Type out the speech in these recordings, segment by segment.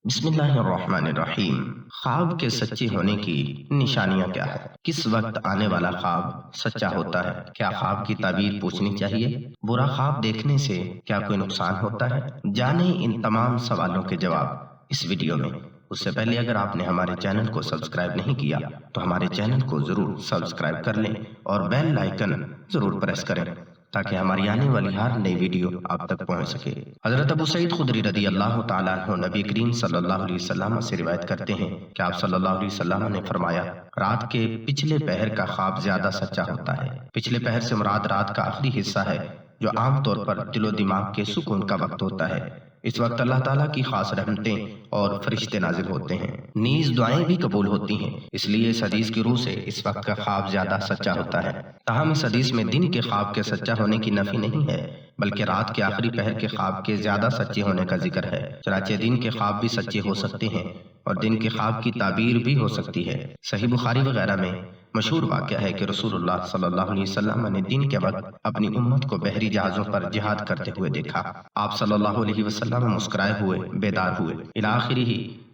بسم اللہ الرحمن الرحیم۔ خواب کے سچے ہونے کی نشانیاں کیا ہے؟ کس وقت آنے والا خواب سچا ہوتا ہے؟ کیا خواب کی تعبیر پوچھنی چاہیے؟ برا خواب دیکھنے سے کیا کوئی نقصان ہوتا ہے؟ جانیں ان تمام سوالوں کے جواب اس ویڈیو میں۔ اس سے پہلے اگر آپ نے ہمارے چینل کو سبسکرائب نہیں کیا تو ہمارے چینل کو ضرور سبسکرائب کر لیں اور بیل آئیکن ضرور پریس کریں تاکہ ہماری آنے والی ہر نئی ویڈیو آپ تک پہنچ سکے۔ حضرت ابو سعید خدری رضی اللہ تعالیٰ عنہ نبی کریم صلی اللہ علیہ وسلم سے روایت کرتے ہیں کہ آپ صلی اللہ علیہ وسلم نے فرمایا، رات کے پچھلے پہر کا خواب زیادہ سچا ہوتا ہے۔ پچھلے پہر سے مراد رات کا آخری حصہ ہے جو عام طور پر دل و دماغ کے سکون کا وقت ہوتا ہے۔ اس وقت اللہ تعالیٰ کی خاص رحمتیں اور فرشتے نازل ہوتے ہیں، نیز دعائیں بھی قبول ہوتی ہیں، اس لیے اس حدیث کی روح سے اس وقت کا خواب زیادہ سچا ہوتا ہے۔ تاہم اس حدیث میں دن کے خواب کے سچا ہونے کی نفی نہیں ہے، بلکہ رات کے آخری پہر کے خواب کے زیادہ سچے ہونے کا ذکر ہے۔ چنانچہ دن کے خواب بھی سچے ہو سکتے ہیں اور دن کے خواب کی تعبیر بھی ہو سکتی ہے۔ صحیح بخاری وغیرہ میں مشہور واقعہ ہے کہ رسول اللہ صلی اللہ علیہ وسلم نے دن کے وقت اپنی امت کو بحری جہازوں پر جہاد کرتے ہوئے دیکھا۔ آپ صلی اللہ علیہ وسلم مسکرائے ہوئے بیدار ہوئے۔ الی آخرہ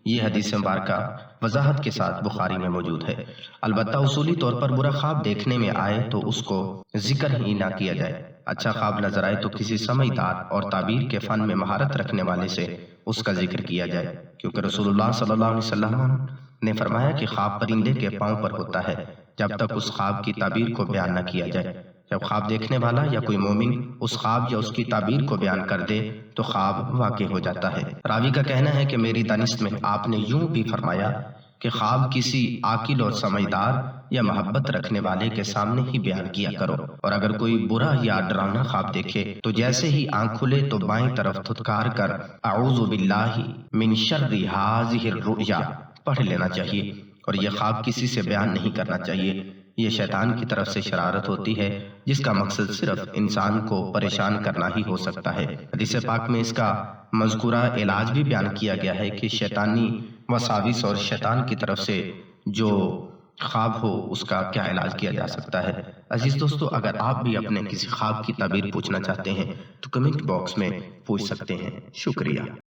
یہ حدیث مبارکہ وضاحت کے ساتھ بخاری میں موجود ہے۔ البتہ اصولی طور پر برا خواب دیکھنے میں آئے تو اس کو ذکر ہی نہ کیا جائے۔ اچھا خواب نظر آئے تو کسی سمجھدار اور تعبیر کے فن میں مہارت رکھنے والے سے اس کا ذکر کیا جائے، کیونکہ رسول اللہ صلی اللہ علیہ وسلم نے فرمایا کہ خواب پرندے کے پاؤں پر ہوتا ہے جب تک اس خواب کی تعبیر کو بیان نہ کیا جائے۔ جب خواب دیکھنے والا یا کوئی مومن اس خواب یا اس کی تعبیر کو بیان کر دے تو خواب واقع ہو جاتا ہے۔ راوی کا کہنا ہے کہ میری دانست میں آپ نے یوں بھی فرمایا کہ خواب کسی عاقل اور سمجھدار یا محبت رکھنے والے کے سامنے ہی بیان کیا کرو، اور اگر کوئی برا یا ڈراؤنا خواب دیکھے تو جیسے ہی آنکھ کھلے تو بائیں طرف دھتکار کر اعوذ باللہ من شر ھذہ الرؤیا پڑھ لینا چاہیے، اور یہ خواب کسی سے بیان نہیں کرنا چاہیے۔ یہ شیطان کی طرف سے شرارت ہوتی ہے جس کا مقصد صرف انسان کو پریشان کرنا ہی ہو سکتا ہے۔ حدیث پاک میں اس کا مذکورہ علاج بھی بیان کیا گیا ہے کہ شیطانی وساوس اور شیطان کی طرف سے جو خواب ہو اس کا کیا علاج کیا جا سکتا ہے۔ عزیز دوستو، اگر آپ بھی اپنے کسی خواب کی تعبیر پوچھنا چاہتے ہیں تو کمنٹ باکس میں پوچھ سکتے ہیں۔ شکریہ۔